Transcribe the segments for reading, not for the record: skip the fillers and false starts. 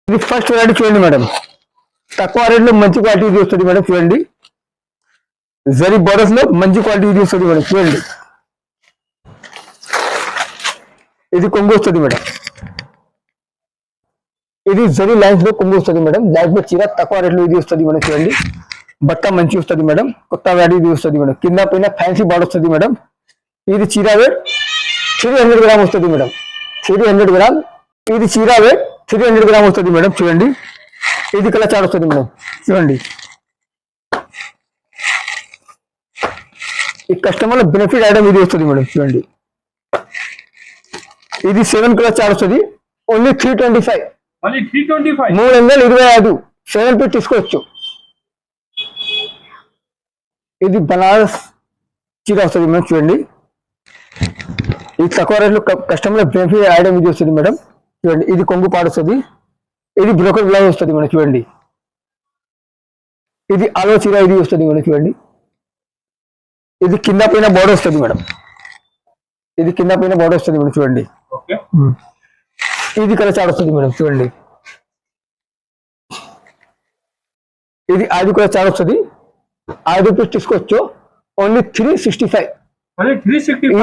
ఇది first variety చూడండి madam, తక్కువ రేట్లో మంచి క్వాలిటీ ఇది వస్తుంది మేడం. చూడండి జరీ బోర్డర్స్ లో మంచి క్వాలిటీ ఇది వస్తుంది మేడం. చూడండి ఇది కొంగు వస్తుంది మేడం. ఇది జరీ లైన్స్ లో కొంగు వస్తుంది మేడం. లైన్స్ లో చీర తక్కువ రేట్లో ఇది వస్తుంది మేడం. చూడండి బట్ట మంచి వస్తుంది మేడం. కొత్త వెరైటీ ఇది వస్తుంది మేడం. కింద పైన ఫ్యాన్సీ బార్డర్ వస్తుంది మేడం. ఇది చీర వేట్ 300 గ్రామ్ వస్తుంది మేడం. 300 గ్రామ్. ఇది చీర వేట్ 300 గ్రామ్ వస్తుంది మేడం. చూడండి ఇది కలర్ చార్ట్ వస్తుంది మేడం. చూడండి ఈ కస్టమర్ బెనిఫిట్ ఐటమ్ ఇది వస్తుంది మేడం. చూడండి ఇది 7 కలర్ చార్ట్ వస్తుంది. ఓన్లీ 325. 325 7 పీస్ తీసుకోవచ్చు. ఇది బనారస్ చీర వస్తుంది మేడం. చూడండి ఇది తక్కువ రేట్లో కస్టమర్ బెనిఫిట్ ఐటమ్ ఇది వస్తుంది మేడం. చూడండి ఇది కొంగు పాడు వస్తుంది. ఇది బ్రోకర్ బ్లౌజ్ వస్తుంది మేడం. చూడండి ఇది ఆలో చీర ఇది వస్తుంది మేడం. చూడండి ఇది కింద పైన బోర్డర్ వస్తుంది మేడం. ఇది కింద పైన బోర్డర్ వస్తుంది మేడం. చూడండి ఇది కలర్ చార్ట్ వస్తుంది మేడం. చూడండి ఇది 5 కలర్ చార్ట్ వస్తుంది. 5 పీస్ తీసుకోవచ్చు. ఓన్లీ 365.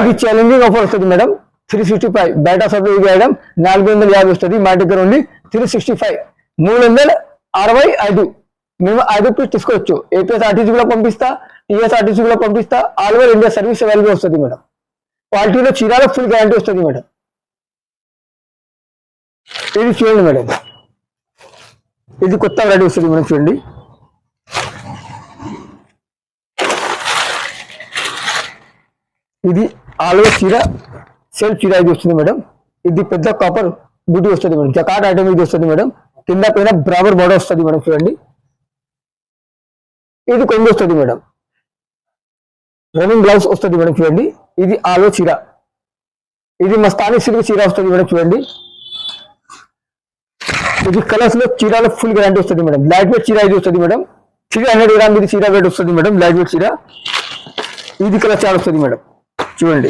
ఇది ఛాలెంజింగ్ ఆఫర్ వస్తుంది మేడం. 365 బయట సభ్యులు ఇది ఐటమ్ 450 వస్తుంది. మా దగ్గర ఓన్లీ 365. 365 మేము 5 పీస్ తీసుకోవచ్చు. ఏపీఎస్ఆర్టీసీ కూడా పంపిస్తా, టీఎస్ఆర్టీసీ కూడా పంపిస్తా. All over India service available వస్తుంది మేడం. క్వాలిటీలో చీరాలో ఫుల్ గ్యారంటీ వస్తుంది మేడం. ఇది చూడండి మేడం, ఇది కొత్త వెరైటీ వస్తుంది మేడం. చూడండి ఇది ఆల్ ఓవర్ చీర సెల్ఫ్ చీర ఇది వస్తుంది మేడం. ఇది పెద్ద కాపర్ బూటీ వస్తుంది మేడం. జకాట్ ఐటమ్ ఇది వస్తుంది మేడం. కింద పైన బ్రాబర్ బోర్డర్ వస్తుంది మేడం. చూడండి ఇది కొంగు వస్తుంది మేడం. రన్నింగ్ బ్లౌజ్ వస్తుంది మేడం. చూడండి ఇది ఆలో చీర. ఇది మస్తానీ సిల్క్ చీర వస్తుంది మేడం. చూడండి ఇది కలర్స్ లో చీరలో ఫుల్ గ్యారంటీ వస్తుంది మేడం. లైట్ వెయిట్ చీర ఇది వస్తుంది మేడం. 300 గ్రామ్ ఇది చీర వెయిట్ వస్తుంది మేడం. లైట్ వెయిట్ చీర. ఇది కలర్ చార్ట్ వస్తుంది మేడం. చూడండి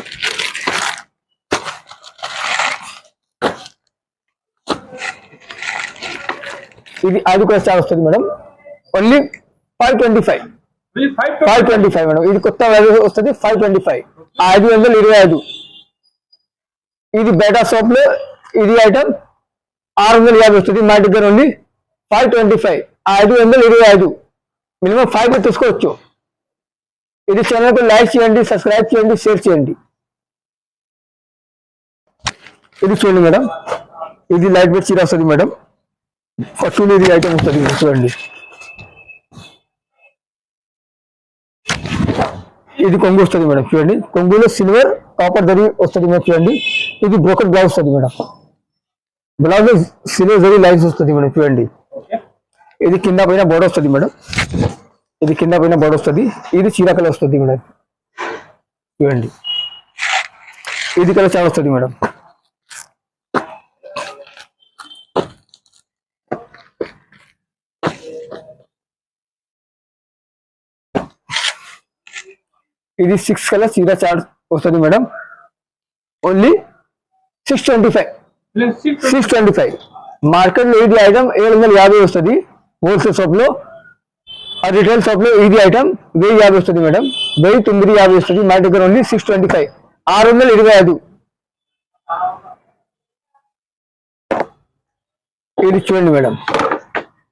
ఇది 5 కలర్ చార్ట్ వస్తుంది మేడం. ఓన్లీ 525. 525 మేడం. ఇది కొత్త వస్తుంది. 525. 525. ఇది బేటా షాప్ లో ఇది ఐటమ్ 650 వస్తుంది. మా దగ్గర ఓన్లీ 525. 525 మినిమం 5 తీసుకోవచ్చు. ఇది ఛానల్ లైక్ చేయండి, సబ్స్క్రైబ్ చేయండి, షేర్ చేయండి. ఇది చూడండి మేడం, ఇది లైట్ వెయిట్ చీర వస్తుంది మేడం. ఫస్ట్ ఇది ఐటమ్ వస్తుంది చూడండి. ఇది కొంగు వస్తుంది మేడం. చూడండి కొంగులో సిల్వర్ కాపర్ జరీ వస్తుంది మేడం. చూడండి ఇది బ్రోకర్ బ్లౌజ్ వస్తుంది madam. Blouse silver zari lines వస్తుంది మేడం. చూడండి ఇది కింద పైన బోర్డర్ వస్తుంది మేడం. ఇది కింద పైన బోర్డర్ వస్తుంది. ఇది చీర కలర్ వస్తుంది మేడం. చూడండి ఇది కలర్ చాలా వస్తుంది మేడం. ఇది 6 కలర్ చీర చార్ట్ వస్తుంది మేడం. ఓన్లీ 625. 625. మార్కెట్ లో ఇది ఐటమ్ 750 వస్తుంది హోల్సేల్ షాప్ లో. ఆ రిటైల్ షాప్ లో ఇది ఐటమ్ 1050 వస్తుంది మేడం. 1950 వస్తుంది. మా దగ్గర ఓన్లీ 625. 625. ఇది చూడండి మేడం,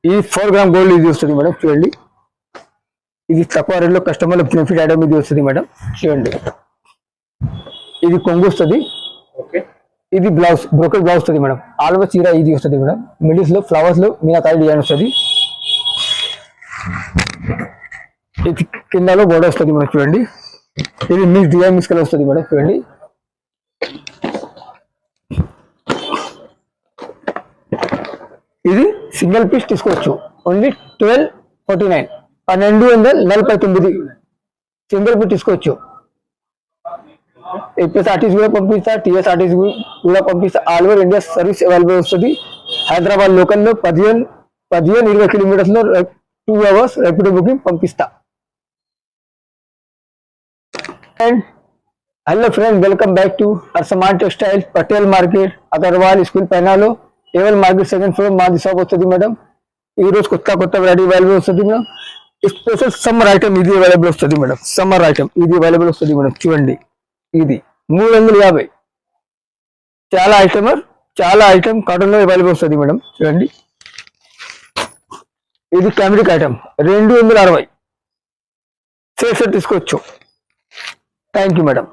ఇది 4 గ్రామ్ గోల్డ్ ఇది వస్తుంది మేడం. చూడండి ఇది తక్కువ రేట్లో కస్టమర్ బెనిఫిట్ ఐటమ్ ఇది వస్తుంది మేడం. చూడండి ఇది కొంగు వస్తుంది. ఇది బ్లౌజ్ బ్రోకర్ బ్లౌజ్ వస్తుంది మేడం. ఆల్ ఓవర్ చీర ఇది వస్తుంది మేడం. మిడిల్స్ లో ఫ్లవర్స్ లో మీనాకారి డిజైన్ వస్తుంది. ఇది కిందలో బోర్డర్ వస్తుంది మేడం. చూడండి ఇది మిక్స్ డిజైన్ మిక్స్ కలర్ వస్తుంది మేడం. చూడండి ఇది సింగిల్ పీస్ తీసుకోవచ్చు. ఓన్లీ 1249. 1249 సింగిల్ పీస్ తీసుకోవచ్చు. ఏపీఎస్ఆర్టీసీ కూడా పంపిస్తా, టీఎస్ఆర్టీసీ కూడా పంపిస్తా. All over India service available వస్తుంది. హైదరాబాద్ లోకల్ లో 15-20 కిలోమీటర్స్ లో 2 అవర్స్ ర్యాపిడో బుకింగ్ పంపిస్తా. And hello friends, welcome back to Arsaman Textile, Patel Market, Agarwal School, Penalo. ఏవల్ మార్కెట్ సెకండ్ ఫ్లోర్ మాది షాప్ వస్తుంది మేడం. ఈ రోజు కొత్త వెరైటీ అవైలబుల్ వస్తుంది మేడం. స్పెషల్ సమ్మర్ ఐటమ్ ఇది అవైలబుల్ వస్తుంది మేడం. సమ్మర్ ఐటమ్ ఇది అవైలబుల్ వస్తుంది మేడం. చూడండి, ఇది 350. చాలా ఐటమ్ కాటన్ లో అవైలబుల్ వస్తుంది మేడం. చూడండి, ఇది క్యామ్రిక్ ఐటమ్ 260. సేఫ్ తీసుకోవచ్చు. Thank you madam.